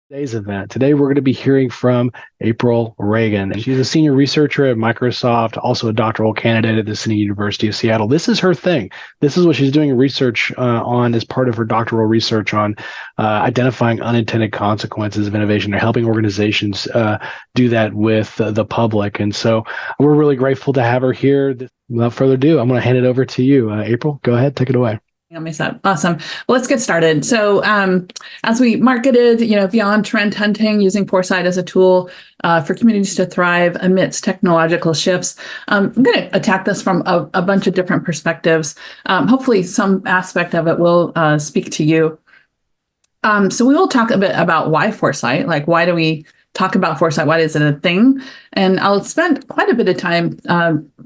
Today's event. Today, we're going to be hearing from April Reagan. And she's a senior researcher at Microsoft, also a doctoral candidate at the City University of Seattle. This is her thing. This is what she's doing research on as part of her doctoral research on identifying unintended consequences of innovation or helping organizations do that with the public. And so we're really grateful to have her here. Without further ado, I'm going to hand it over to you. April, go ahead, take it away. Awesome. Well, let's get started. So as we marketed, beyond trend hunting, using Foresight as a tool for communities to thrive amidst technological shifts, I'm going to attack this from a bunch of different perspectives. Hopefully some aspect of it will speak to you. So we will talk a bit about why Foresight, like why do we talk about Foresight? Why is it a thing? And I'll spend quite a bit of time,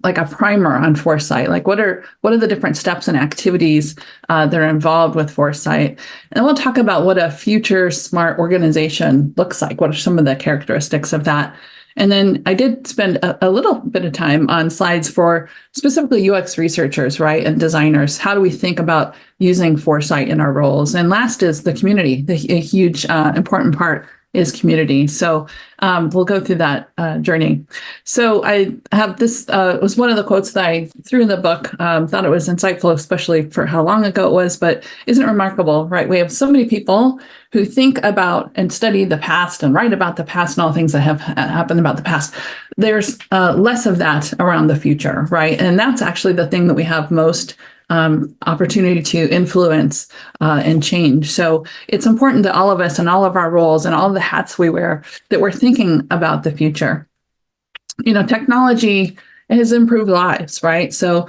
like a primer on Foresight. Like what are the different steps and activities that are involved with Foresight? And we'll talk about what a future smart organization looks like. What are some of the characteristics of that? And then I did spend a little bit of time on slides for specifically UX researchers, right, and designers. How do we think about using Foresight in our roles? And last is the community, a huge important part is community. So we'll go through that journey. So I have this, was one of the quotes that I threw in the book. Thought it was insightful, especially for how long ago it was, but isn't it remarkable, right? We have so many people who think about and study the past and write about the past and all things that have happened about the past. There's less of that around the future, right? And that's actually the thing that we have most opportunity to influence and change. So it's important that all of us and all of our roles and all of the hats we wear, that we're thinking about the future. Technology has improved lives, right? So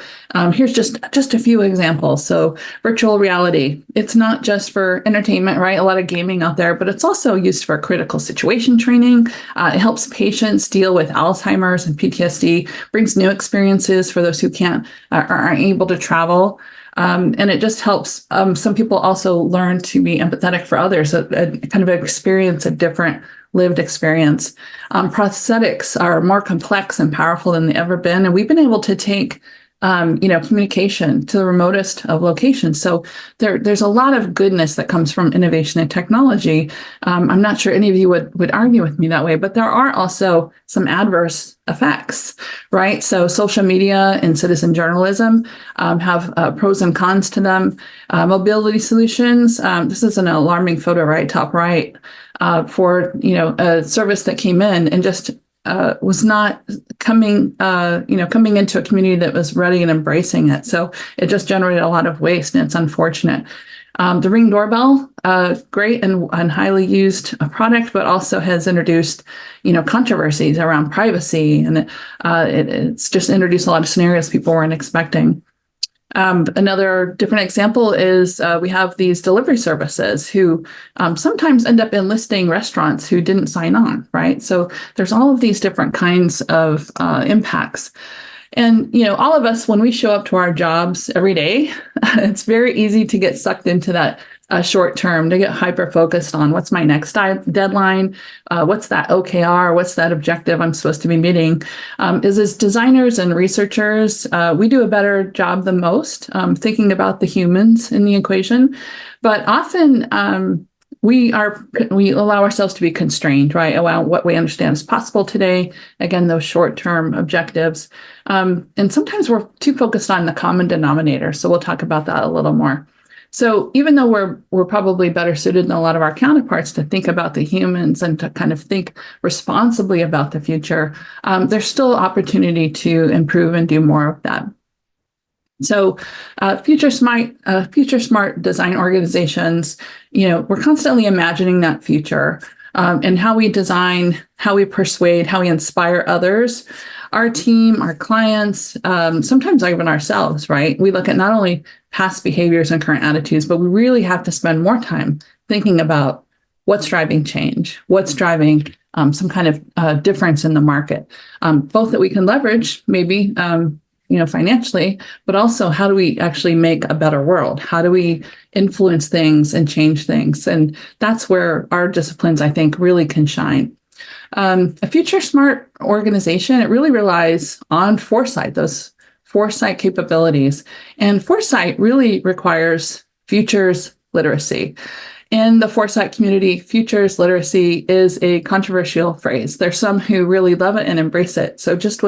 here's just a few examples. So virtual reality, it's not just for entertainment, right? A lot of gaming out there, but it's also used for critical situation training. It helps patients deal with Alzheimer's and PTSD, brings new experiences for those who aren't able to travel. And it just helps some people also learn to be empathetic for others, a kind of experience a different lived experience. Prosthetics are more complex and powerful than they've ever been. And we've been able to take, communication to the remotest of locations. So there's a lot of goodness that comes from innovation and technology. I'm not sure any of you would argue with me that way, but there are also some adverse effects, right? So social media and citizen journalism have pros and cons to them. Mobility solutions, this is an alarming photo, right, top right, for a service that came in and just was not coming into a community that was ready and embracing it. So it just generated a lot of waste, and it's unfortunate. The Ring doorbell, great and highly used product, but also has introduced, controversies around privacy, and it's just introduced a lot of scenarios people weren't expecting. Another different example is we have these delivery services who sometimes end up enlisting restaurants who didn't sign on, right? So there's all of these different kinds of impacts. And, all of us, when we show up to our jobs every day, it's very easy to get sucked into that short term, to get hyper focused on what's my next deadline, what's that OKR, what's that objective I'm supposed to be meeting. As designers and researchers, we do a better job than most thinking about the humans in the equation, but often we allow ourselves to be constrained, right, around what we understand is possible today. Again, those short-term objectives. And sometimes we're too focused on the common denominator. So we'll talk about that a little more. So even though we're probably better suited than a lot of our counterparts to think about the humans and to kind of think responsibly about the future, there's still opportunity to improve and do more of that. So future smart design organizations, we're constantly imagining that future and how we design, how we persuade, how we inspire others, our team, our clients, sometimes even ourselves, right? We look at not only past behaviors and current attitudes, but we really have to spend more time thinking about what's driving change, what's driving some kind of difference in the market, both that we can leverage maybe financially, but also how do we actually make a better world? How do we influence things and change things? And that's where our disciplines, I think, really can shine. A future smart organization, it really relies on foresight, those foresight capabilities. And foresight really requires futures literacy. In the Foresight community, futures literacy is a controversial phrase. There's some who really love it and embrace it. So just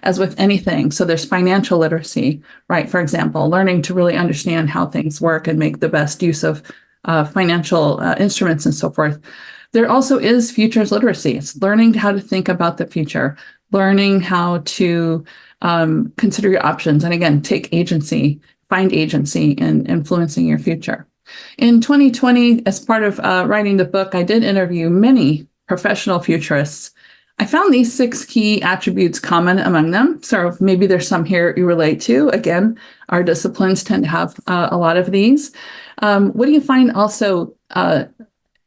as with anything, so there's financial literacy, right? For example, learning to really understand how things work and make the best use of financial instruments and so forth. There also is futures literacy. It's learning how to think about the future, learning how to consider your options, and again, take agency, find agency in influencing your future. In 2020, as part of writing the book, I did interview many professional futurists. I found these 6 key attributes common among them. So maybe there's some here you relate to. Again, our disciplines tend to have a lot of these. What do you find also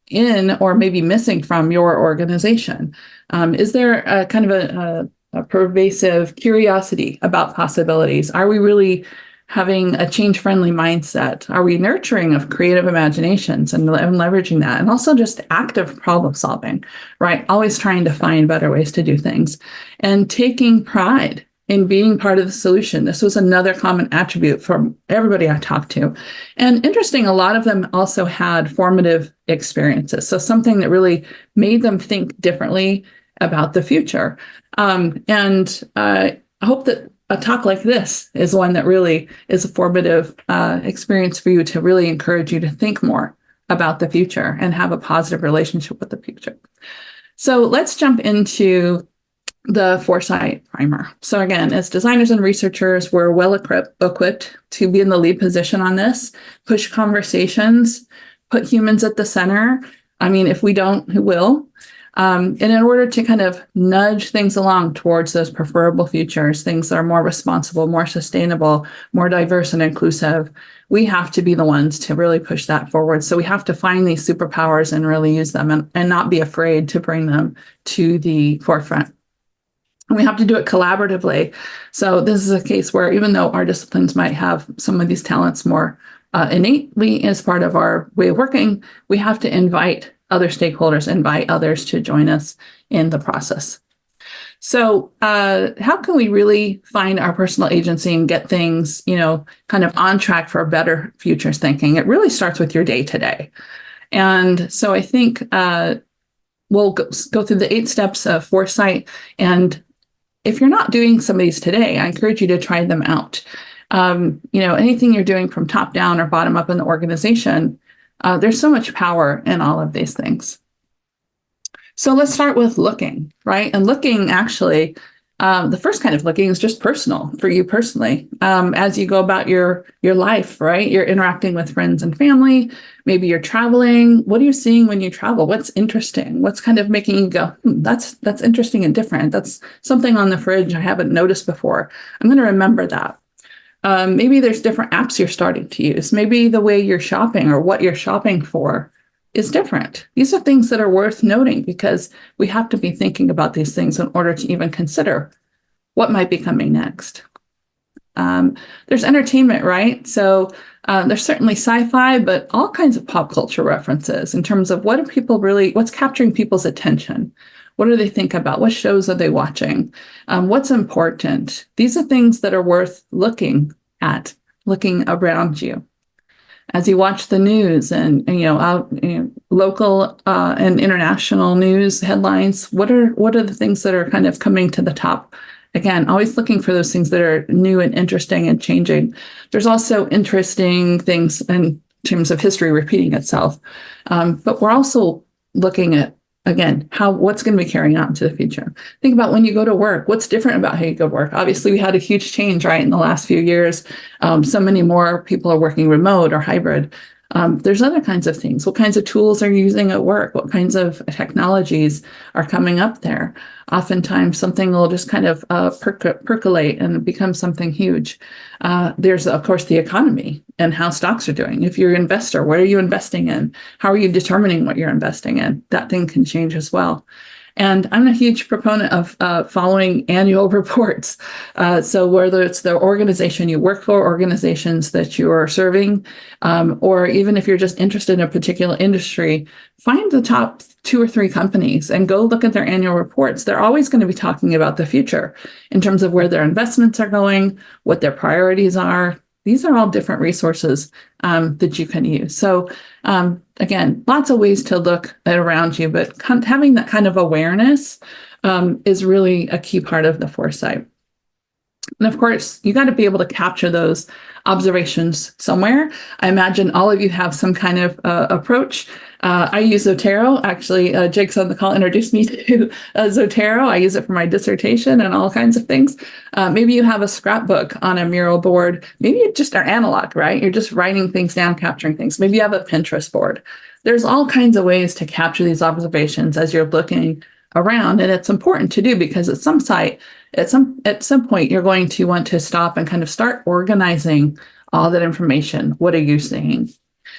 in or maybe missing from your organization? Is there a kind of a pervasive curiosity about possibilities? Are we really having a change-friendly mindset? Are we nurturing of creative imaginations and leveraging that? And also just active problem solving, right? Always trying to find better ways to do things and taking pride in being part of the solution. This was another common attribute from everybody I talked to. And interesting, a lot of them also had formative experiences. So something that really made them think differently about the future. And I hope that a talk like this is one that really is a formative experience for you to really encourage you to think more about the future and have a positive relationship with the future. So let's jump into the Foresight Primer. So again, as designers and researchers, we're well equipped to be in the lead position on this, push conversations, put humans at the center. I mean, if we don't, who will? And in order to kind of nudge things along towards those preferable futures, things that are more responsible, more sustainable, more diverse and inclusive, we have to be the ones to really push that forward. So we have to find these superpowers and really use them and not be afraid to bring them to the forefront. And we have to do it collaboratively. So this is a case where even though our disciplines might have some of these talents more innately as part of our way of working, we have to invite other stakeholders, invite others to join us in the process. So how can we really find our personal agency and get things, kind of on track for a better futures thinking? It really starts with your day-to-day. And so I think we'll go through the 8 steps of foresight. And if you're not doing some of these today, I encourage you to try them out. Anything you're doing from top down or bottom up in the organization, there's so much power in all of these things. So let's start with looking, right? And looking actually, the first kind of looking is just personal for you personally. As you go about your life, right? You're interacting with friends and family. Maybe you're traveling. What are you seeing when you travel? What's interesting? What's kind of making you go, that's interesting and different. That's something on the fridge I haven't noticed before. I'm going to remember that. Maybe there's different apps you're starting to use. Maybe the way you're shopping or what you're shopping for is different. These are things that are worth noting because we have to be thinking about these things in order to even consider what might be coming next. There's entertainment, right? So there's certainly sci-fi, but all kinds of pop culture references in terms of what's capturing people's attention. What do they think about? What shows are they watching? What's important? These are things that are worth looking at, looking around you. As you watch the news and local and international news headlines, what are the things that are kind of coming to the top? Again, always looking for those things that are new and interesting and changing. There's also interesting things in terms of history repeating itself. But we're also looking at, again, what's going to be carrying out into the future. Think about when you go to work, what's different about how you go to work? Obviously, we had a huge change, right, in the last few years. So many more people are working remote or hybrid. There's other kinds of things. What kinds of tools are you using at work? What kinds of technologies are coming up there? Oftentimes, something will just kind of percolate and become something huge. There's, of course, the economy and how stocks are doing. If you're an investor, what are you investing in? How are you determining what you're investing in? That thing can change as well. And I'm a huge proponent of following annual reports. So whether it's the organization you work for, organizations that you are serving, or even if you're just interested in a particular industry, find the top 2 or 3 companies and go look at their annual reports. They're always going to be talking about the future in terms of where their investments are going, what their priorities are. These are all different resources that you can use. So again, lots of ways to look at around you, but having that kind of awareness is really a key part of the foresight. And of course, you got to be able to capture those observations somewhere. I imagine all of you have some kind of approach. I use Zotero. Actually, Jake's on the call introduced me to Zotero. I use it for my dissertation and all kinds of things. Maybe you have a scrapbook on a mural board. Maybe you just are analog, right? You're just writing things down, capturing things. Maybe you have a Pinterest board. There's all kinds of ways to capture these observations as you're looking around. And it's important to do because at some site, at some point, you're going to want to stop and kind of start organizing all that information. What are you seeing?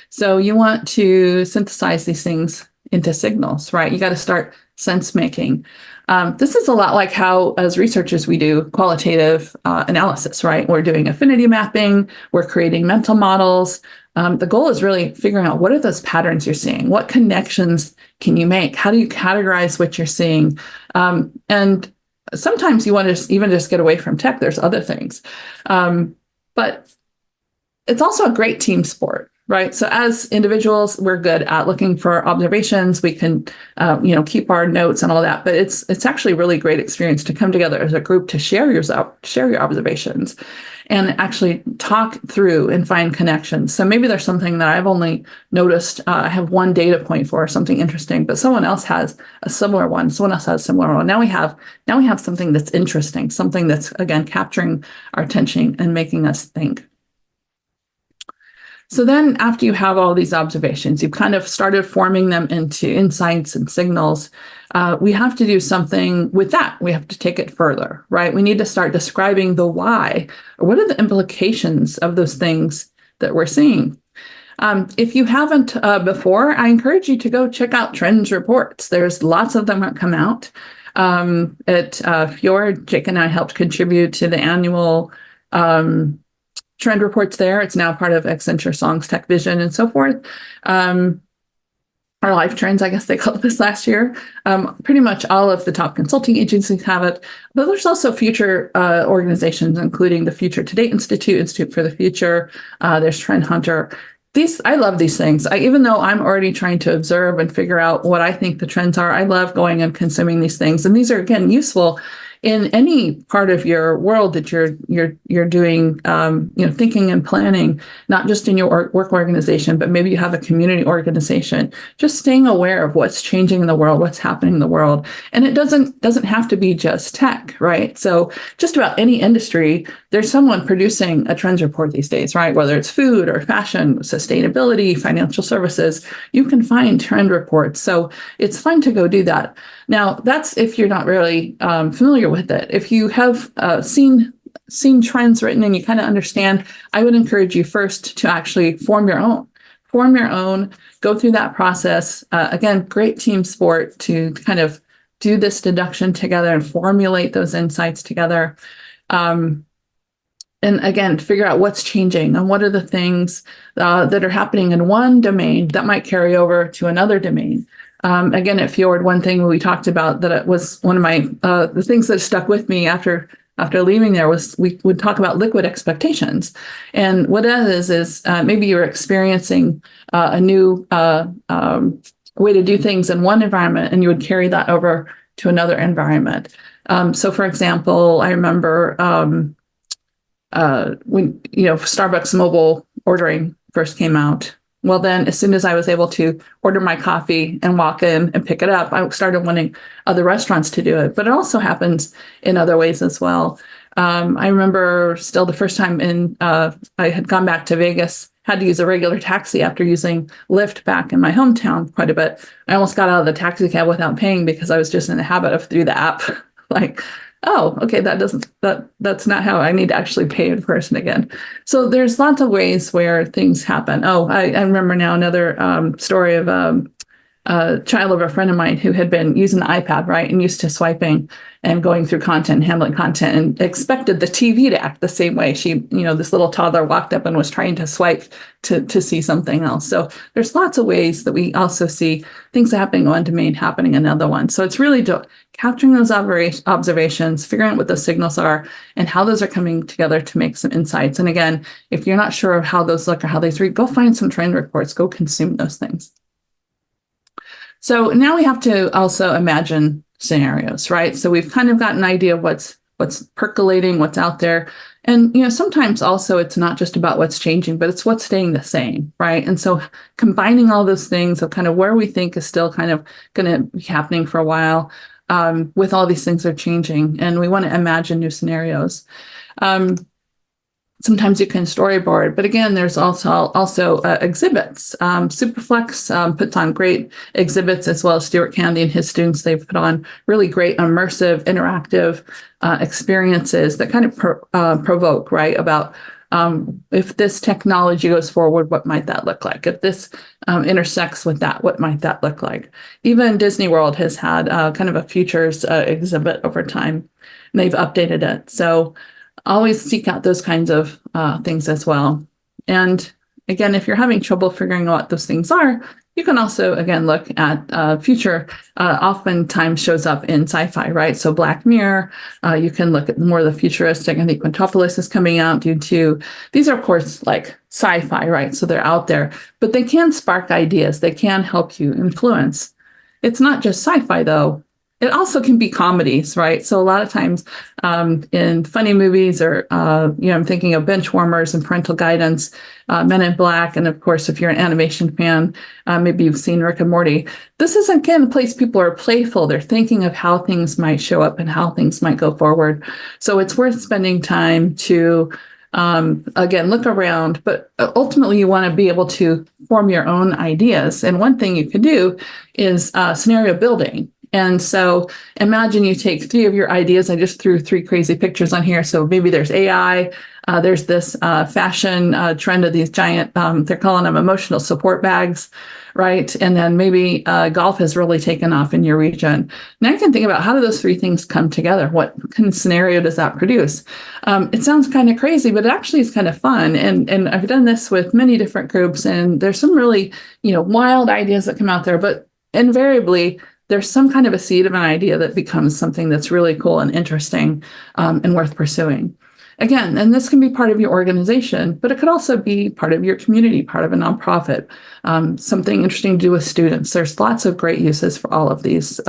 So you want to synthesize these things into signals, right? You got to start sense making. This is a lot like how, as researchers, we do qualitative analysis, right? We're doing affinity mapping, we're creating mental models. The goal is really figuring out what are those patterns you're seeing? What connections can you make? How do you categorize what you're seeing? And sometimes you want to even just get away from tech. There's other things. But it's also a great team sport, right? So as individuals, we're good at looking for observations. We can, keep our notes and all that. But it's actually a really great experience to come together as a group to share your observations and actually talk through and find connections. So maybe there's something that I've only noticed. I have one data point for something interesting, but someone else has a similar one. Someone else has a similar one. Now we have something that's interesting, something that's again capturing our attention and making us think. So then after you have all these observations, you've kind of started forming them into insights and signals. We have to do something with that. We have to take it further, right? We need to start describing the why, or what are the implications of those things that we're seeing. If you haven't before, I encourage you to go check out trends reports. There's lots of them that come out. At Fjord, Jake and I helped contribute to the annual trend reports there. It's now part of Accenture Songs, Tech Vision, and so forth. Our life trends, I guess they called this last year. Pretty much all of the top consulting agencies have it, but there's also future organizations, including the Future Today Institute for the Future. There's Trend Hunter. I love these things. Even though I'm already trying to observe and figure out what I think the trends are, I love going and consuming these things. And these are, again, useful in any part of your world that you're doing, thinking and planning, not just in your work organization, but maybe you have a community organization. Just staying aware of what's changing in the world, what's happening in the world, and it doesn't have to be just tech, right? So just about any industry, there's someone producing a trends report these days, right? Whether it's food or fashion, sustainability, financial services, you can find trend reports. So it's fun to go do that. Now, that's if you're not really familiar with it. If you have seen trends written and you kind of understand, I would encourage you first to actually form your own, go through that process. Again, great team sport to kind of do this deduction together and formulate those insights together. And again, figure out what's changing and what are the things that are happening in one domain that might carry over to another domain. Again, at Fjord, one thing we talked about that it was one of my the things that stuck with me after leaving there was we would talk about liquid expectations. And what that is maybe you're experiencing a new way to do things in one environment, and you would carry that over to another environment. So, for example, I remember when Starbucks mobile ordering first came out. Well, then as soon as I was able to order my coffee and walk in and pick it up, I started wanting other restaurants to do it. But it also happens in other ways as well. I remember still the first time I had gone back to Vegas, had to use a regular taxi after using Lyft back in my hometown quite a bit. I almost got out of the taxi cab without paying because I was just in the habit of through the app, like, oh, okay, that's not how I need to actually pay in person again. So there's lots of ways where things happen. Oh, I remember now another story of a child of a friend of mine who had been using the iPad, right, and used to swiping and going through content, handling content, and expected the TV to act the same way. She, this little toddler walked up and was trying to swipe to see something else. So there's lots of ways that we also see things happening in one domain happening in another one. So it's really capturing those observations, figuring out what those signals are, and how those are coming together to make some insights. And again, if you're not sure of how those look or how they read, go find some trend reports, go consume those things. So now we have to also imagine scenarios, right? So we've kind of got an idea of what's percolating, what's out there. And sometimes also it's not just about what's changing, but it's what's staying the same, right? And so combining all those things of kind of where we think is still kind of going to be happening for a while, with all these things are changing, and we want to imagine new scenarios. Sometimes you can storyboard, but again, there's also exhibits. Superflex puts on great exhibits, as well as Stuart Candy and his students. They've put on really great immersive, interactive experiences that kind of provoke, right? About if this technology goes forward, what might that look like? If this intersects with that, what might that look like? Even Disney World has had kind of a futures exhibit over time, and they've updated it. So always seek out those kinds of things as well. And again, if you're having trouble figuring out what those things are, you can also, again, look at future, oftentimes shows up in sci-fi, right? So Black Mirror, you can look at more of the futuristic. I think Quintopolis is coming out due to, these are, of course, like sci-fi, right? So they're out there, but they can spark ideas. They can help you influence. It's not just sci-fi, though. It also can be comedies, right? So a lot of times in funny movies, or, I'm thinking of Benchwarmers and Parental Guidance, Men in Black, and of course, if you're an animation fan, maybe you've seen Rick and Morty. This is, again, a place people are playful. They're thinking of how things might show up and how things might go forward. So it's worth spending time to, again, look around, but ultimately you want to be able to form your own ideas. And one thing you could do is scenario building. And so imagine you take 3 of your ideas. I just threw 3 crazy pictures on here. So maybe there's AI, there's this fashion trend of these giant, they're calling them emotional support bags, right? And then maybe golf has really taken off in your region. Now you can think about, how do those 3 things come together? What kind of scenario does that produce? It sounds kind of crazy, but it actually is kind of fun. And I've done this with many different groups, and there's some really, wild ideas that come out there, but invariably, there's some kind of a seed of an idea that becomes something that's really cool and interesting, and worth pursuing. Again, and this can be part of your organization, but it could also be part of your community, part of a nonprofit, something interesting to do with students. There's lots of great uses for all of these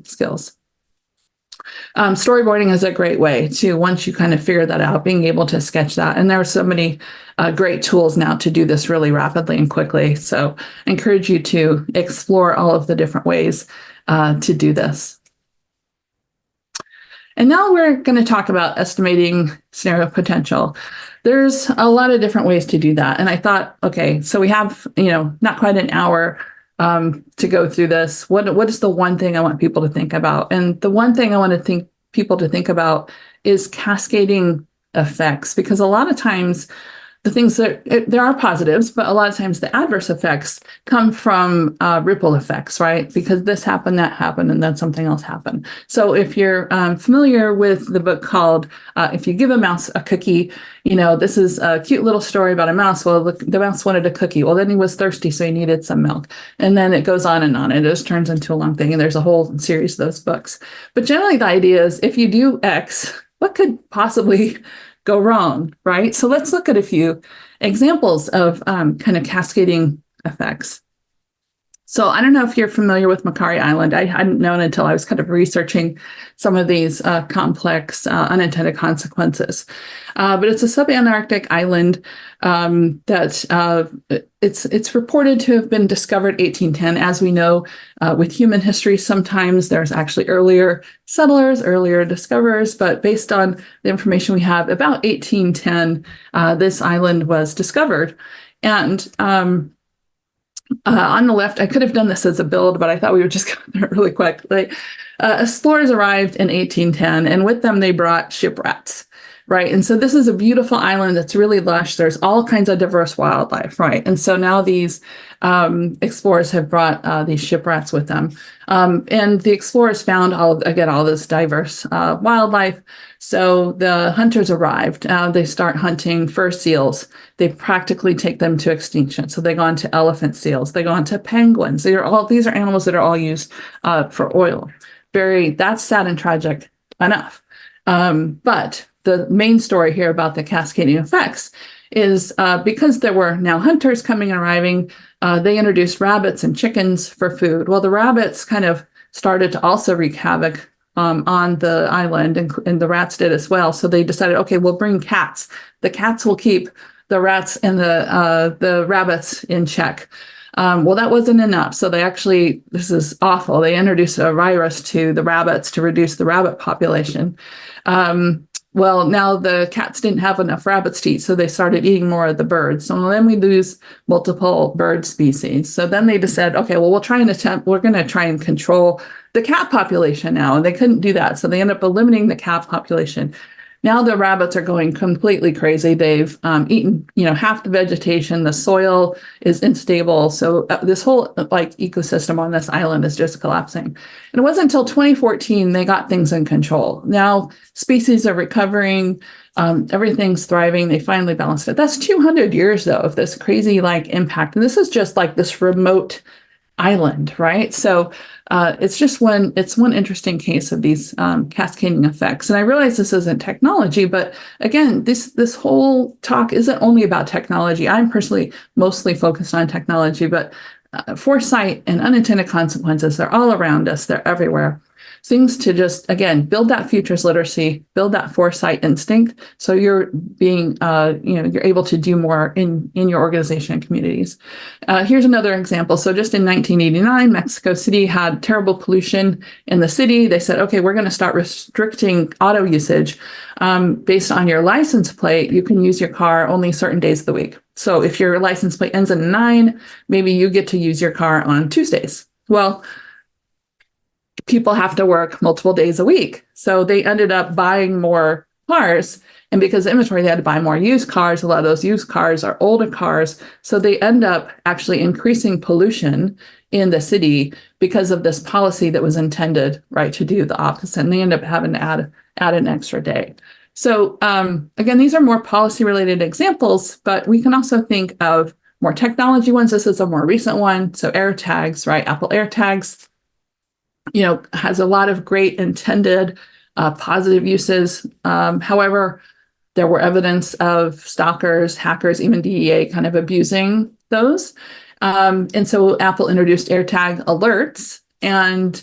skills. Storyboarding is a great way to, once you kind of figure that out, being able to sketch that. And there are so many great tools now to do this really rapidly and quickly. So I encourage you to explore all of the different ways to do this. And now we're going to talk about estimating scenario potential. There's a lot of different ways to do that. And I thought, okay, so we have, not quite an hour to go through this. What is the one thing I want people to think about? And the one thing I want people to think about is cascading effects, because a lot of times the things that there are positives, but a lot of times the adverse effects come from ripple effects, right? Because this happened, that happened, and then something else happened. So if you're familiar with the book called If You Give a Mouse a Cookie, this is a cute little story about a mouse. Well, the mouse wanted a cookie. Well, then he was thirsty, so he needed some milk. And then it goes on and on. It just turns into a long thing. And there's a whole series of those books. But generally, the idea is, if you do X, what could possibly go wrong, right? So let's look at a few examples of kind of cascading effects. So I don't know if you're familiar with Macquarie Island. I hadn't known until I was kind of researching some of these complex unintended consequences. But it's a subantarctic island that it's reported to have been discovered 1810. As we know, with human history, sometimes there's actually earlier settlers, earlier discoverers, but based on the information we have, about 1810, this island was discovered. And on the left, I could have done this as a build, but I thought we would just go there really quick. Explorers arrived in 1810, and with them they brought shipwrecks, right? And so this is a beautiful island that's really lush. There's all kinds of diverse wildlife, right? And so now these explorers have brought these shipwrecks with them. And the explorers found all this diverse wildlife. So the hunters arrived. They start hunting fur seals. They practically take them to extinction. So they go on to elephant seals. They go on to penguins. These are animals that are all used for oil. That's sad and tragic enough. But the main story here about the cascading effects is because there were now hunters coming and arriving, They introduced rabbits and chickens for food. Well, the rabbits kind of started to also wreak havoc on the island, and the rats did as well. So they decided, okay, we'll bring cats. The cats will keep the rats and the rabbits in check. Well, that wasn't enough. So they actually, this is awful. They introduced a virus to the rabbits to reduce the rabbit population. Well, now the cats didn't have enough rabbits to eat, so they started eating more of the birds. So then we lose multiple bird species. So then they decided, okay, well, we're going to try and control the cat population now. And they couldn't do that. So they ended up eliminating the cat population. Now the rabbits are going completely crazy. They've eaten, half the vegetation. The soil is unstable. So this whole ecosystem on this island is just collapsing. And it wasn't until 2014 they got things in control. Now species are recovering. Everything's thriving. They finally balanced it. That's 200 years though of this crazy impact. And this is just this remote island, right? So it's one interesting case of these cascading effects. And I realize this isn't technology, but again, this whole talk isn't only about technology. I'm personally mostly focused on technology, but foresight and unintended consequences, they're all around us. They're everywhere. Things to just, again, build that futures literacy, build that foresight instinct. So you're being, you're able to do more in your organization and communities. Here's another example. So just in 1989, Mexico City had terrible pollution in the city. They said, okay, we're going to start restricting auto usage. Based on your license plate, you can use your car only certain days of the week. So if your license plate ends in 9, maybe you get to use your car on Tuesdays. Well, people have to work multiple days a week. So they ended up buying more cars. And because of inventory, they had to buy more used cars. A lot of those used cars are older cars. So they end up actually increasing pollution in the city because of this policy that was intended, right, to do the opposite. And they end up having to add an extra day. So again, these are more policy related examples, but we can also think of more technology ones. This is a more recent one. So AirTags, right? Apple AirTags, has a lot of great intended positive uses. However, there were evidence of stalkers, hackers, even DEA kind of abusing those. And so Apple introduced AirTag alerts. And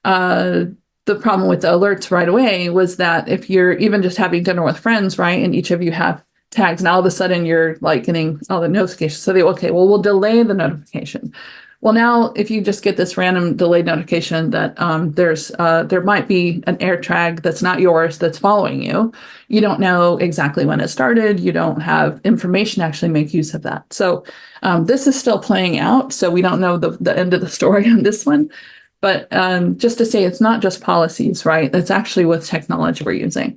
the problem with the alerts right away was that if you're even just having dinner with friends, right, and each of you have tags, and all of a sudden you're getting all the notifications. So we'll delay the notification. Well, now if you just get this random delayed notification that there might be an AirTag that's not yours that's following you, you don't know exactly when it started. You don't have information to actually make use of that. So this is still playing out. So we don't know the end of the story on this one. But just to say, it's not just policies, right? That's actually with technology we're using.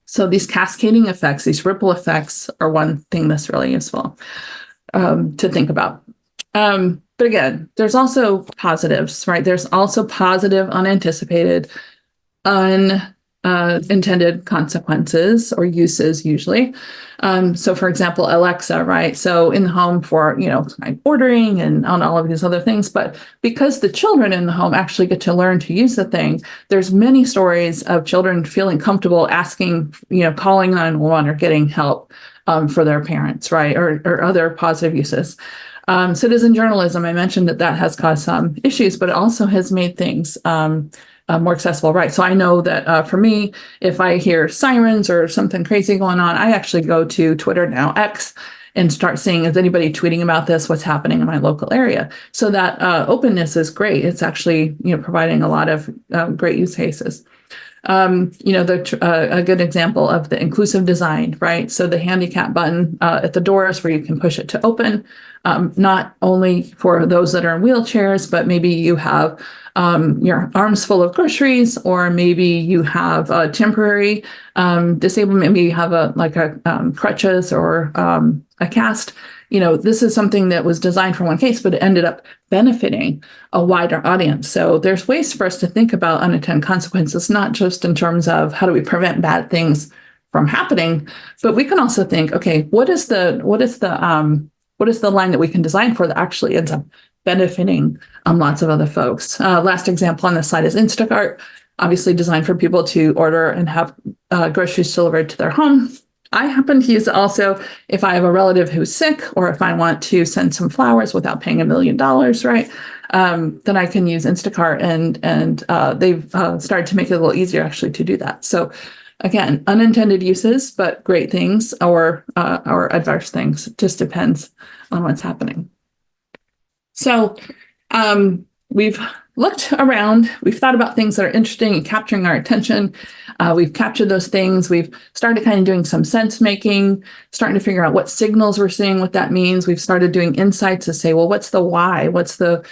So these cascading effects, these ripple effects are one thing that's really useful to think about. But again, there's also positives, right? There's also positive, unanticipated, unintended consequences or uses usually. So for example, Alexa, right? So in the home for, ordering and on all of these other things, but because the children in the home actually get to learn to use the thing, there's many stories of children feeling comfortable asking, calling 911 or getting help for their parents, right? Or other positive uses. Citizen journalism, I mentioned that has caused some issues, but it also has made things more accessible, right? So I know that for me, if I hear sirens or something crazy going on, I actually go to Twitter now, X, and start seeing, is anybody tweeting about this? What's happening in my local area? So that openness is great. It's actually, providing a lot of great use cases. A good example of the inclusive design, right? So the handicap button at the doors where you can push it to open, not only for those that are in wheelchairs, but maybe you have your arms full of groceries, or maybe you have a temporary disablement, maybe you have a crutches or a cast. This is something that was designed for one case, but it ended up benefiting a wider audience. So there's ways for us to think about unintended consequences, not just in terms of how do we prevent bad things from happening, but we can also think, okay, what is the line that we can design for that actually ends up benefiting lots of other folks. Last example on this slide is Instacart, obviously designed for people to order and have groceries delivered to their home. I happen to use it also if I have a relative who's sick, or if I want to send some flowers without paying $1 million, right? Then I can use Instacart, and they've started to make it a little easier actually to do that. So again, unintended uses, but great things or adverse things. It just depends on what's happening. So we've looked around, we've thought about things that are interesting and capturing our attention. We've captured those things. We've started kind of doing some sense making, starting to figure out what signals we're seeing, what that means. We've started doing insights to say, well, what's the why? What's the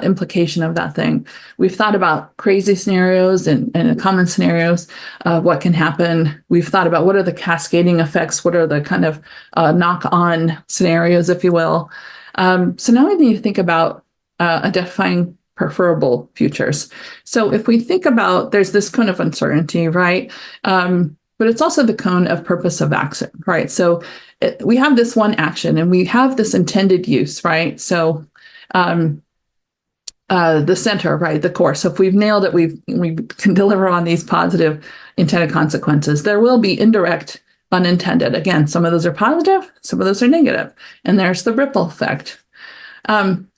implication of that thing? We've thought about crazy scenarios and common scenarios, what can happen. We've thought about what are the cascading effects? What are the kind of knock-on scenarios, if you will? So now we need to think about identifying preferable futures. So if we think about, there's this cone of uncertainty, right? But it's also the cone of purpose of action, right? So we have this one action and we have this intended use, right? So the center, right, the core. So if we've nailed it, we can deliver on these positive intended consequences. There will be indirect unintended. Again, some of those are positive, some of those are negative. And there's the ripple effect.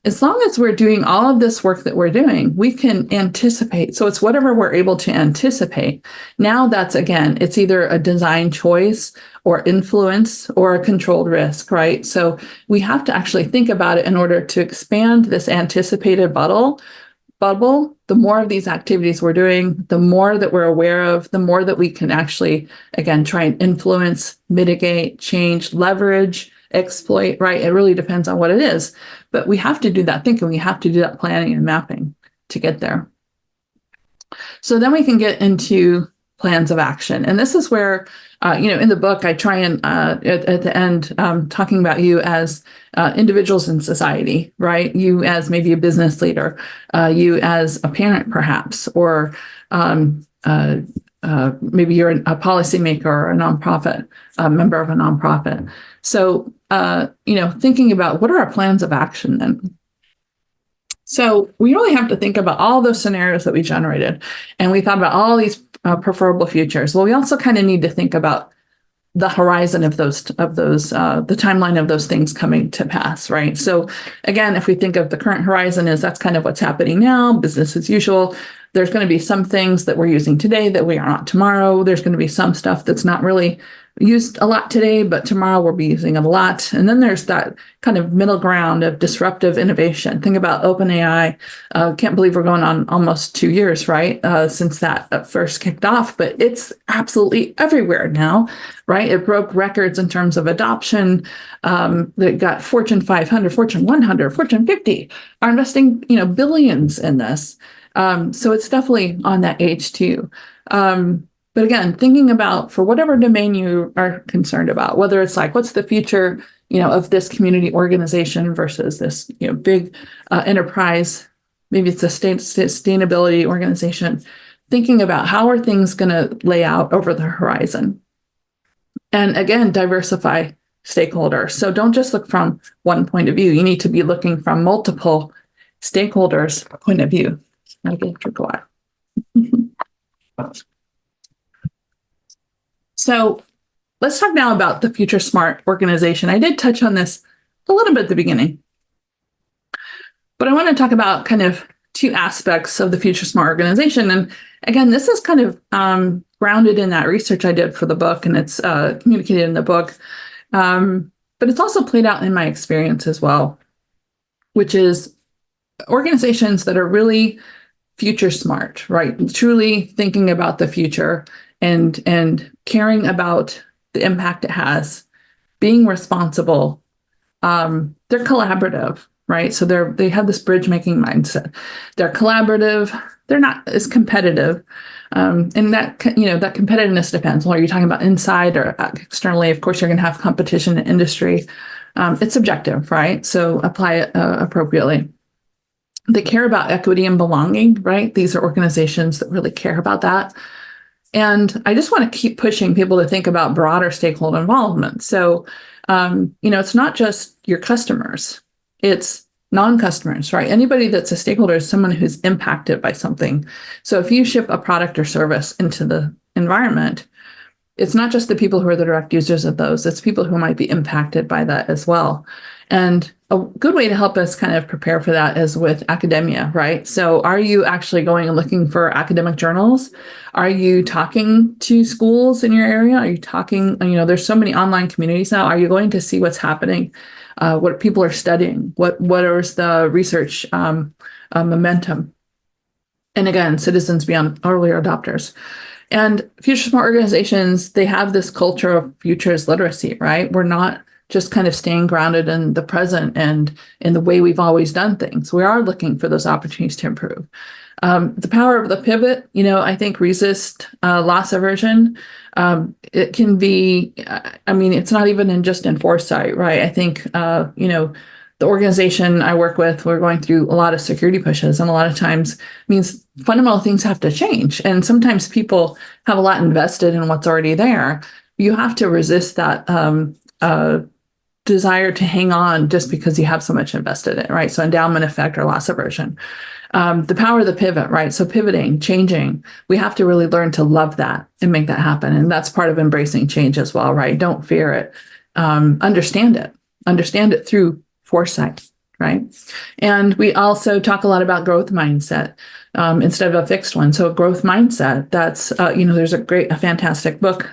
As long as we're doing all of this work that we're doing, we can anticipate. So it's whatever we're able to anticipate. Now that's, again, it's either a design choice or influence or a controlled risk, right? So we have to actually think about it in order to expand this anticipated bubble. The more of these activities we're doing, the more that we're aware of, the more that we can actually, again, try and influence, mitigate, change, leverage, exploit, right? It really depends on what it is. But we have to do that thinking. We have to do that planning and mapping to get there. So then we can get into plans of action. And this is where, in the book, I try and at the end, talking about you as individuals in society, right? You as maybe a business leader, you as a parent, perhaps, or maybe you're a policymaker or a nonprofit, a member of a nonprofit. So, thinking about what are our plans of action then? So we really have to think about all those scenarios that we generated, and we thought about all these preferable futures. Well, we also kind of need to think about the horizon of those, the timeline of those things coming to pass, right? So again, if we think of the current horizon as that's kind of what's happening now, business as usual, there's going to be some things that we're using today that we are not tomorrow. There's going to be some stuff that's not really used a lot today, but tomorrow we'll be using it a lot. And then there's that kind of middle ground of disruptive innovation. Think about OpenAI. Can't believe we're going on almost 2 years, right? Since that first kicked off, but it's absolutely everywhere now, right? It broke records in terms of adoption. That got Fortune 500, Fortune 100, Fortune 50 are investing, billions in this. So it's definitely on that age too. But again, thinking about for whatever domain you are concerned about, whether it's like, what's the future, of this community organization versus this, big enterprise, maybe it's a sustainability organization, thinking about how are things going to lay out over the horizon. And again, diversify stakeholders. So don't just look from one point of view. You need to be looking from multiple stakeholders' point of view. I get a drink of water. So let's talk now about the Future Smart organization. I did touch on this a little bit at the beginning, but I want to talk about kind of two aspects of the Future Smart organization. And again, this is kind of grounded in that research I did for the book, and it's communicated in the book, but it's also played out in my experience as well, which is organizations that are really future smart, right? Truly thinking about the future and caring about the impact it has, being responsible. They're collaborative, right? So they have this bridge making mindset. They're collaborative. They're not as competitive. And that, that competitiveness depends. Well, are you talking about inside or externally? Of course, you're going to have competition in industry. It's subjective, right? So apply it appropriately. They care about equity and belonging, right? These are organizations that really care about that. And I just want to keep pushing people to think about broader stakeholder involvement. So, it's not just your customers, it's non-customers, right? Anybody that's a stakeholder is someone who's impacted by something. So if you ship a product or service into the environment, it's not just the people who are the direct users of those, it's people who might be impacted by that as well. And a good way to help us kind of prepare for that is with academia, right? So are you actually going and looking for academic journals? Are you talking to schools in your area? Are you talking, there's so many online communities now. Are you going to see what's happening? What people are studying? What is the research momentum? And again, citizens beyond early adopters. And future smart organizations, they have this culture of futures literacy, right? We're not just kind of staying grounded in the present and in the way we've always done things. We are looking for those opportunities to improve. The power of the pivot, I think resist loss aversion. It can be, it's not even just in foresight, right? I think, the organization I work with, we're going through a lot of security pushes, and a lot of times means fundamental things have to change. And sometimes people have a lot invested in what's already there. You have to resist that desire to hang on just because you have so much invested in it, right? So endowment effect or loss aversion. The power of the pivot, right? So pivoting, changing, we have to really learn to love that and make that happen. And that's part of embracing change as well, right? Don't fear it. Understand it through foresight, right? And we also talk a lot about growth mindset instead of a fixed one. So a growth mindset, that's, there's a fantastic book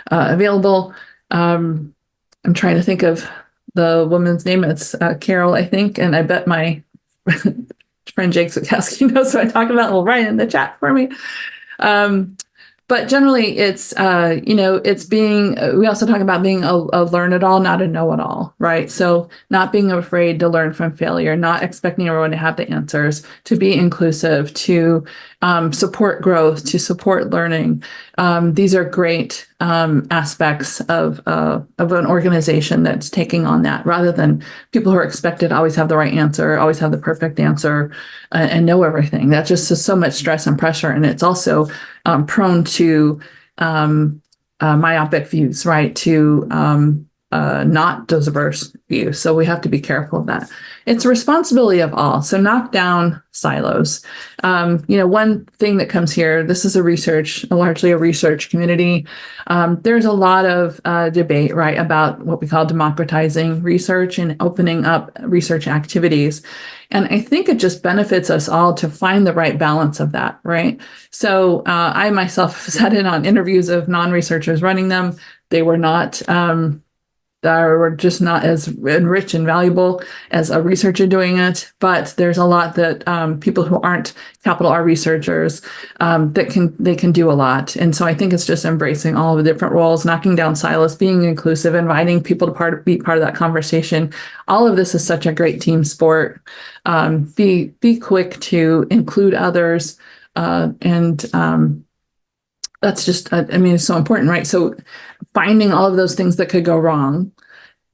available. I'm trying to think of the woman's name. It's Carol, I think. And I bet my friend Jake Zukowski knows what I talk about. Will write in the chat for me. But generally, it's, it's being, we also talk about being a learn-it-all, not a know-it-all, right? So not being afraid to learn from failure, not expecting everyone to have the answers, to be inclusive, to support growth, to support learning. These are great aspects of an organization that's taking on that, rather than people who are expected to always have the right answer, always have the perfect answer, and know everything. That just is so much stress and pressure. And it's also prone to myopic views, right? To not diverse views. So we have to be careful of that. It's a responsibility of all. So knock down silos. One thing that comes here, this is largely a research community. There's a lot of debate, right, about what we call democratizing research and opening up research activities. And I think it just benefits us all to find the right balance of that, right? So I myself sat in on interviews of non-researchers running them. They were not, were just not as rich and valuable as a researcher doing it. But there's a lot that people who aren't capital R researchers they can do a lot. And so I think it's just embracing all of the different roles, knocking down silos, being inclusive, inviting people to be part of that conversation. All of this is such a great team sport. Be quick to include others, and that's just, it's so important, right? So finding all of those things that could go wrong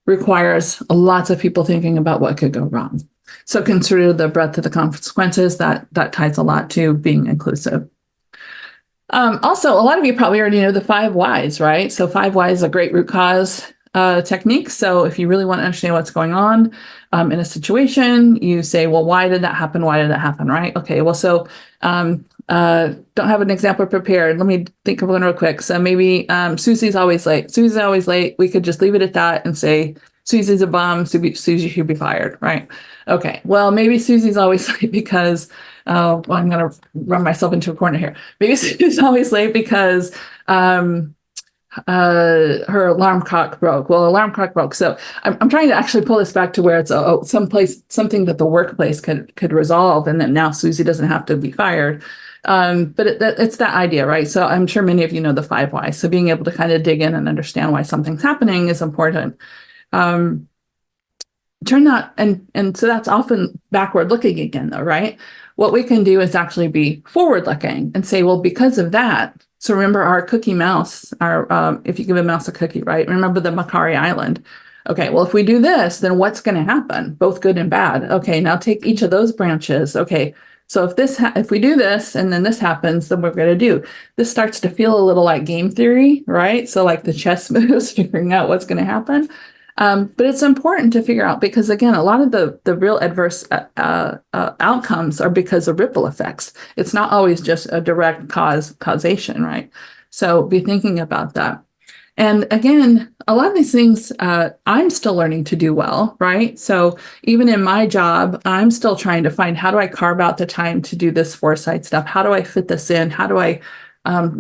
requires lots of people thinking about what could go wrong. So consider the breadth of the consequences. That ties a lot to being inclusive. Also, a lot of you probably already know the 5 whys, right? So 5 whys is a great root cause technique. So if you really want to understand what's going on in a situation, you say, well, why did that happen? Why did that happen, right? Okay, well, so don't have an example prepared. Let me think of one real quick. So maybe Susie's always late. Susie's always late. We could just leave it at that and say, Susie's a bum. Susie should be fired, right? Okay, well, maybe Susie's always late because, I'm going to run myself into a corner here. Maybe Susie's always late because her alarm clock broke. Well, alarm clock broke. So I'm trying to actually pull this back to where it's something that the workplace could resolve, and that now Susie doesn't have to be fired. But it's that idea, right? So I'm sure many of you know the 5 whys. So being able to kind of dig in and understand why something's happening is important. Turn that, and so that's often backward looking again, though, right? What we can do is actually be forward looking and say, well, because of that. So remember our cookie mouse, if you give a mouse a cookie, right? Remember the Macquarie Island. Okay, well, if we do this, then what's going to happen? Both good and bad. Okay, now take each of those branches. Okay, so if we do this and then this happens, then we're going to do. This starts to feel a little like game theory, right? So like the chess moves, figuring out what's going to happen. But it's important to figure out because, again, a lot of the real adverse outcomes are because of ripple effects. It's not always just a direct causation, right? So be thinking about that. And again, a lot of these things I'm still learning to do well, right? So even in my job, I'm still trying to find, how do I carve out the time to do this foresight stuff? How do I fit this in? How do I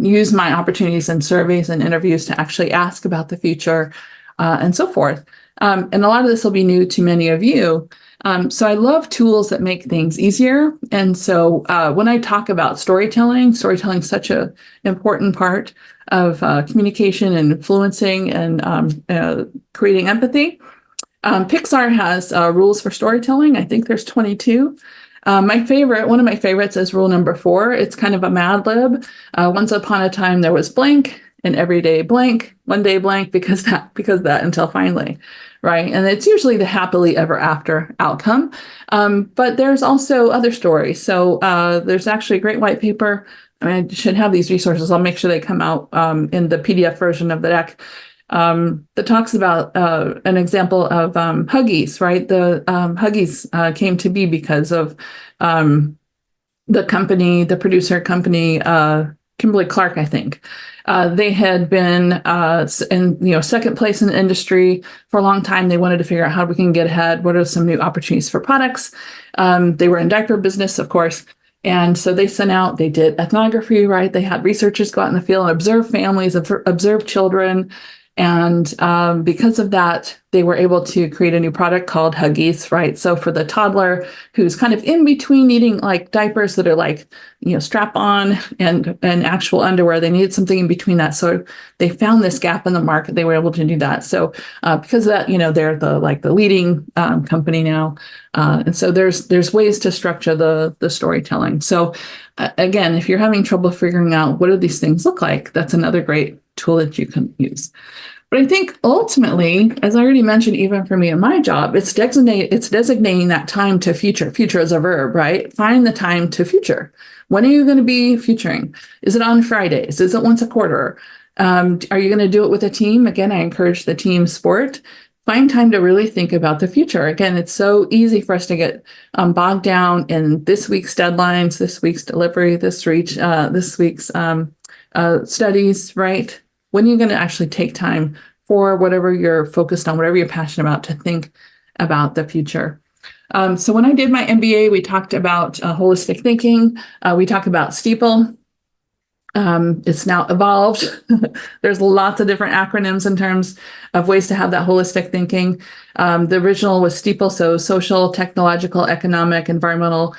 use my opportunities and surveys and interviews to actually ask about the future and so forth? And a lot of this will be new to many of you. So I love tools that make things easier. And so when I talk about storytelling is such an important part of communication and influencing and creating empathy. Pixar has rules for storytelling. I think there's 22. One of my favorites is rule number 4. It's kind of a Mad Lib. Once upon a time, there was blank, and every day blank, one day blank, because that until finally, right? And it's usually the happily ever after outcome. But there's also other stories. So there's actually a great white paper. I should have these resources. I'll make sure they come out in the PDF version of the deck that talks about an example of Huggies, right? The Huggies came to be because of the producer company, Kimberly-Clark, I think. They had been in second place in the industry for a long time. They wanted to figure out how we can get ahead. What are some new opportunities for products? They were in diaper business, of course. And so they did ethnography, right? They had researchers go out in the field and observe families, observe children. And because of that, they were able to create a new product called Huggies, right? So for the toddler who's kind of in between needing like diapers that are like, strap on and actual underwear, they needed something in between that. So they found this gap in the market. They were able to do that. So because of that, they're the leading company now. And so there's ways to structure the storytelling. So again, if you're having trouble figuring out what do these things look like, that's another great tool that you can use. But I think ultimately, as I already mentioned, even for me in my job, it's designating that time to future. Future is a verb, right? Find the time to future. When are you going to be futuring? Is it on Fridays? Is it once a quarter? Are you going to do it with a team? Again, I encourage the team sport. Find time to really think about the future. Again, it's so easy for us to get bogged down in this week's deadlines, this week's delivery, this week's studies, right? When are you going to actually take time for whatever you're focused on, whatever you're passionate about, to think about the future? So when I did my MBA, we talked about holistic thinking. We talked about STEEPLE. It's now evolved. There's lots of different acronyms in terms of ways to have that holistic thinking. The original was STEEPLE, so social, technological, economic, environmental,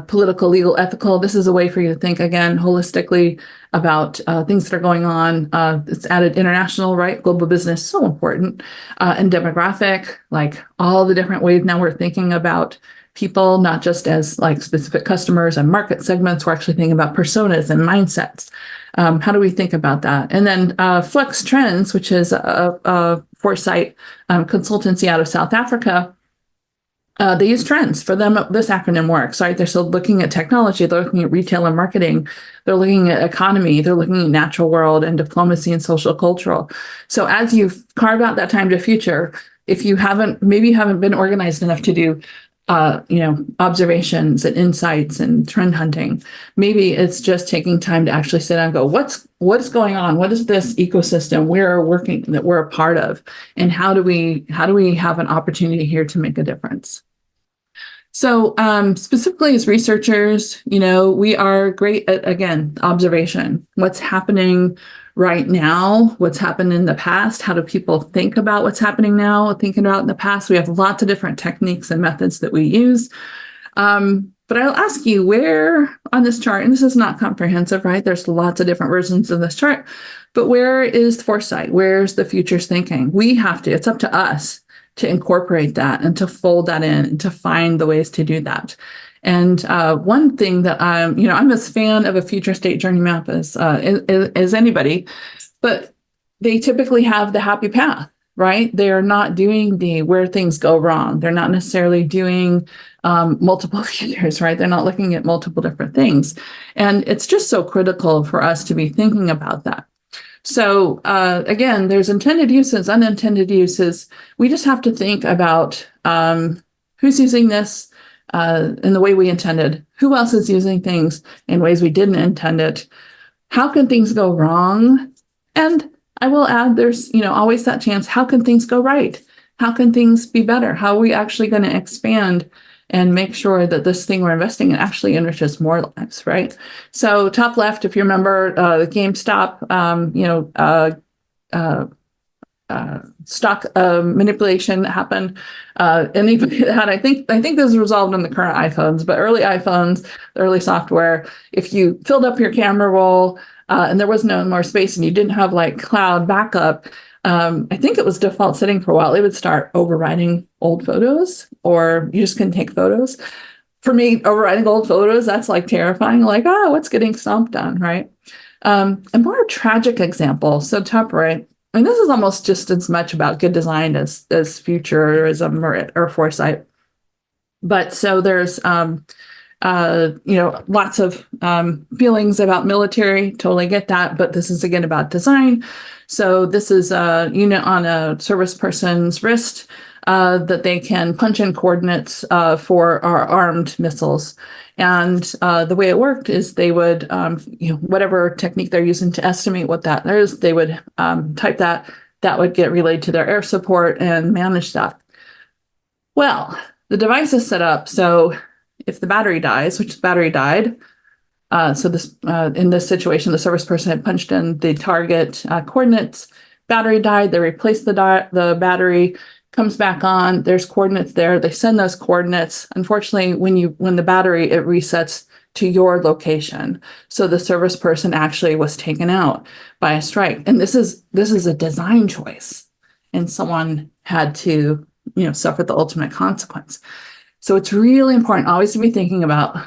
political, legal, ethical. This is a way for you to think, again, holistically about things that are going on. It's added international, right? Global business, so important. And demographic, like all the different ways now we're thinking about people, not just as like specific customers and market segments. We're actually thinking about personas and mindsets. How do we think about that? And then Flex Trends, which is a Foresight consultancy out of South Africa. They use trends. For them, this acronym works, right? They're still looking at technology. They're looking at retail and marketing. They're looking at economy. They're looking at natural world and diplomacy and social cultural. So as you carve out that time to future, if you maybe you haven't been organized enough to do observations and insights and trend hunting. Maybe it's just taking time to actually sit down and go, what's going on? What is this ecosystem that we're a part of? And how do we have an opportunity here to make a difference? So specifically as researchers, we are great at, again, observation. What's happening right now, what's happened in the past, how do people think about what's happening now, thinking about in the past. We have lots of different techniques and methods that we use. But I'll ask you, where on this chart, and this is not comprehensive, right? There's lots of different versions of this chart, but where is foresight? Where's the futures thinking? It's up to us to incorporate that and to fold that in and to find the ways to do that. And one thing that I'm as fan of a future state journey map as anybody, but they typically have the happy path, right? They are not doing where things go wrong. They're not necessarily doing multiple futures, right? They're not looking at multiple different things. And it's just so critical for us to be thinking about that. So again, there's intended uses, unintended uses. We just have to think about who's using this in the way we intended, who else is using things in ways we didn't intend it, how can things go wrong? And I will add, there's, always that chance, how can things go right? How can things be better? How are we actually going to expand and make sure that this thing we're investing in actually enriches more lives, right? So top left, if you remember the GameStop, stock manipulation happened, and even had, I think this is resolved in the current iPhones, but early iPhones, the early software, if you filled up your camera roll and there was no more space and you didn't have like cloud backup, I think it was default setting for a while, it would start overwriting old photos, or you just couldn't take photos. For me, overwriting old photos, that's like terrifying, like, what's getting stomped on, right? A more tragic example, so top right, and this is almost just as much about good design as futurism or foresight. But so there's lots of feelings about military, totally get that, but this is again about design. So this is a unit on a service person's wrist that they can punch in coordinates for our armed missiles. And the way it worked is they would, whatever technique they're using to estimate what that is, they would type that would get relayed to their air support and manage that. Well, the device is set up so if the battery dies, which the battery died, so this in this situation, the service person had punched in the target coordinates, battery died, they replaced the battery, comes back on, there's coordinates there, they send those coordinates. Unfortunately, when the battery, it resets to your location. So the service person actually was taken out by a strike. And this is a design choice. And someone had to, suffer the ultimate consequence. So it's really important always to be thinking about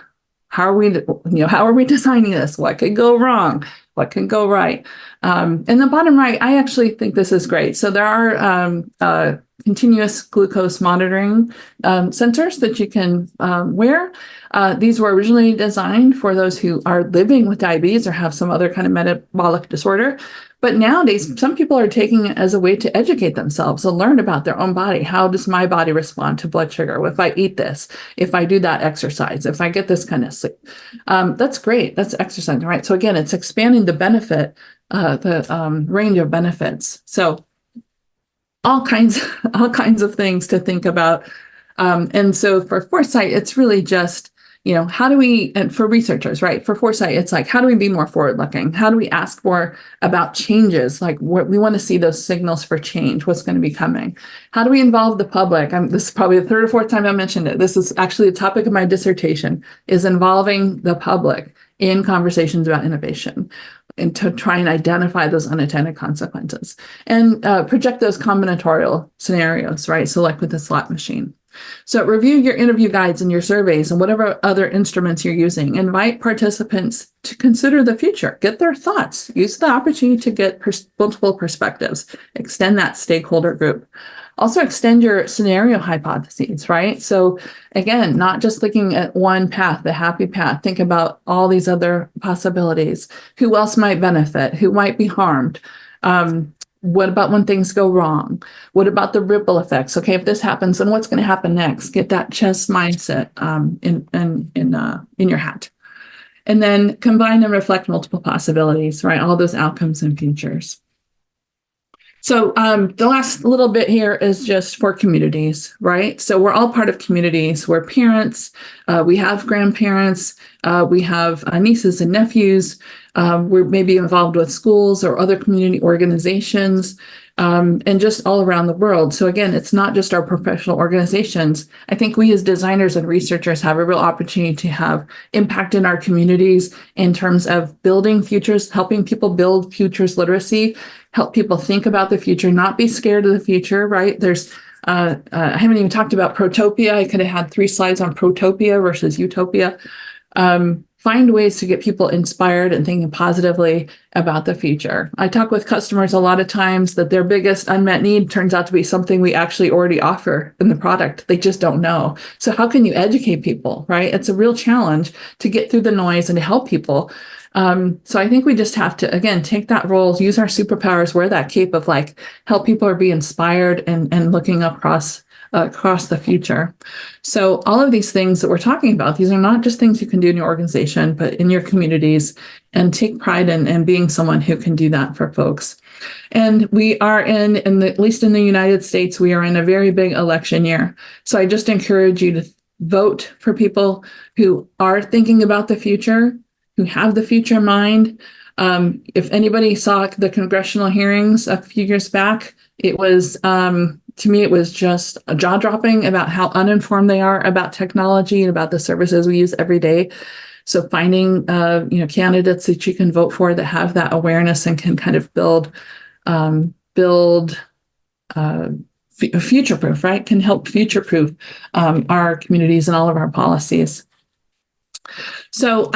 how are we designing this? What could go wrong? What can go right? And the bottom right, I actually think this is great. So there are continuous glucose monitoring sensors that you can wear. These were originally designed for those who are living with diabetes or have some other kind of metabolic disorder. But nowadays, some people are taking it as a way to educate themselves and learn about their own body. How does my body respond to blood sugar? If I eat this, if I do that exercise, if I get this kind of sleep, that's great. That's exercise, right? So again, it's expanding the benefit, the range of benefits. So all kinds of things to think about. And so for foresight, it's really just, how do we, and for researchers, right? For foresight, it's like, how do we be more forward looking? How do we ask more about changes? Like what we want to see those signals for change, what's going to be coming. How do we involve the public? This is probably the third or fourth time I mentioned it. This is actually the topic of my dissertation, is involving the public in conversations about innovation, and to try and identify those unintended consequences and project those combinatorial scenarios, right? So like with the slot machine. So review your interview guides and your surveys and whatever other instruments you're using. Invite participants to consider the future, get their thoughts, use the opportunity to get multiple perspectives, extend that stakeholder group. Also extend your scenario hypotheses, right? So again, not just looking at one path, the happy path, think about all these other possibilities. Who else might benefit? Who might be harmed? What about when things go wrong? What about the ripple effects? Okay, if this happens, then what's going to happen next? Get that chess mindset in your hat. And then combine and reflect multiple possibilities, right? All those outcomes and futures. So the last little bit here is just for communities, right? So we're all part of communities. We're parents, we have grandparents, we have nieces and nephews. We're maybe involved with schools or other community organizations, and just all around the world. So again, it's not just our professional organizations. I think we as designers and researchers have a real opportunity to have impact in our communities in terms of building futures, helping people build futures literacy, help people think about the future, not be scared of the future, right? There's, I haven't even talked about protopia. I could have had 3 slides on protopia versus utopia. Find ways to get people inspired and thinking positively about the future. I talk with customers a lot of times that their biggest unmet need turns out to be something we actually already offer in the product. They just don't know. So how can you educate people, right? It's a real challenge to get through the noise and to help people. So I think we just have to, again, take that role, use our superpowers, wear that cape of like, help people or be inspired and looking across across the future. So all of these things that we're talking about, these are not just things you can do in your organization, but in your communities, and take pride in being someone who can do that for folks. And we are at least in the United States, we are in a very big election year. So I just encourage you to vote for people who are thinking about the future, who have the future in mind. If anybody saw the congressional hearings a few years back, it was, to me, it was just jaw-dropping about how uninformed they are about technology and about the services we use every day. So finding, candidates that you can vote for that have that awareness and can kind of build future-proof, right? Can help future-proof our communities and all of our policies. So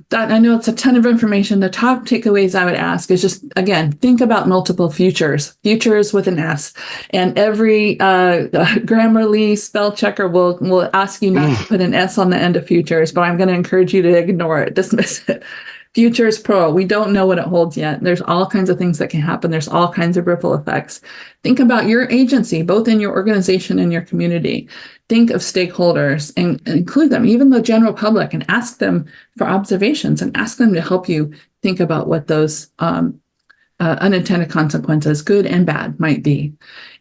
that, I know it's a ton of information. The top takeaways I would ask is just, again, think about multiple futures with an S. And every Grammarly spell checker will ask you not to put an S on the end of futures, but I'm going to encourage you to ignore it, dismiss it. Futures Pro, we don't know what it holds yet. There's all kinds of things that can happen. There's all kinds of ripple effects. Think about your agency, both in your organization and your community. Think of stakeholders and include them, even the general public, and ask them for observations and ask them to help you think about what those unintended consequences, good and bad, might be.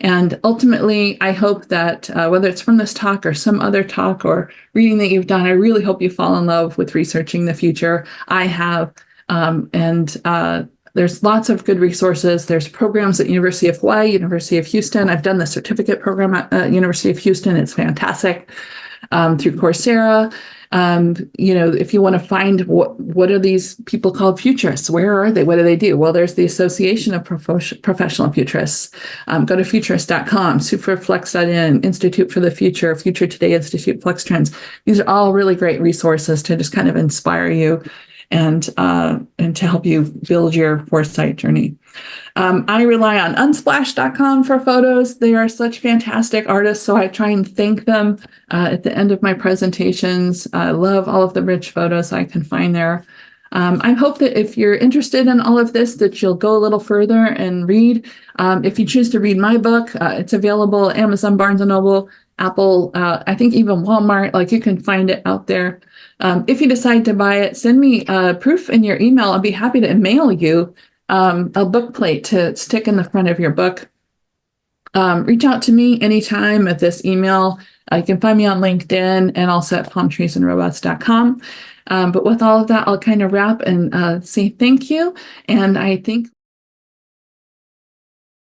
And ultimately, I hope that whether it's from this talk or some other talk or reading that you've done, I really hope you fall in love with researching the future. I have, there's lots of good resources. There's programs at University of Hawaii, University of Houston. I've done the certificate program at University of Houston. It's fantastic. Through Coursera. If you want to find what are these people called futurists? Where are they? What do they do? Well, there's the Association of Professional Futurists. Go to futurist.com, superflex.in, Institute for the Future, Future Today Institute, Flex Trends. These are all really great resources to just kind of inspire you and to help you build your foresight journey. I rely on unsplash.com for photos. They are such fantastic artists, so I try and thank them at the end of my presentations. I love all of the rich photos I can find there. I hope that if you're interested in all of this, that you'll go a little further and read. If you choose to read my book, it's available at Amazon, Barnes & Noble, Apple, I think even Walmart, like you can find it out there. If you decide to buy it, send me proof in your email. I'll be happy to mail you a book plate to stick in the front of your book. Reach out to me anytime at this email. You can find me on LinkedIn and also at palmtreesandrobots.com. But with all of that, I'll kind of wrap and say thank you. And I think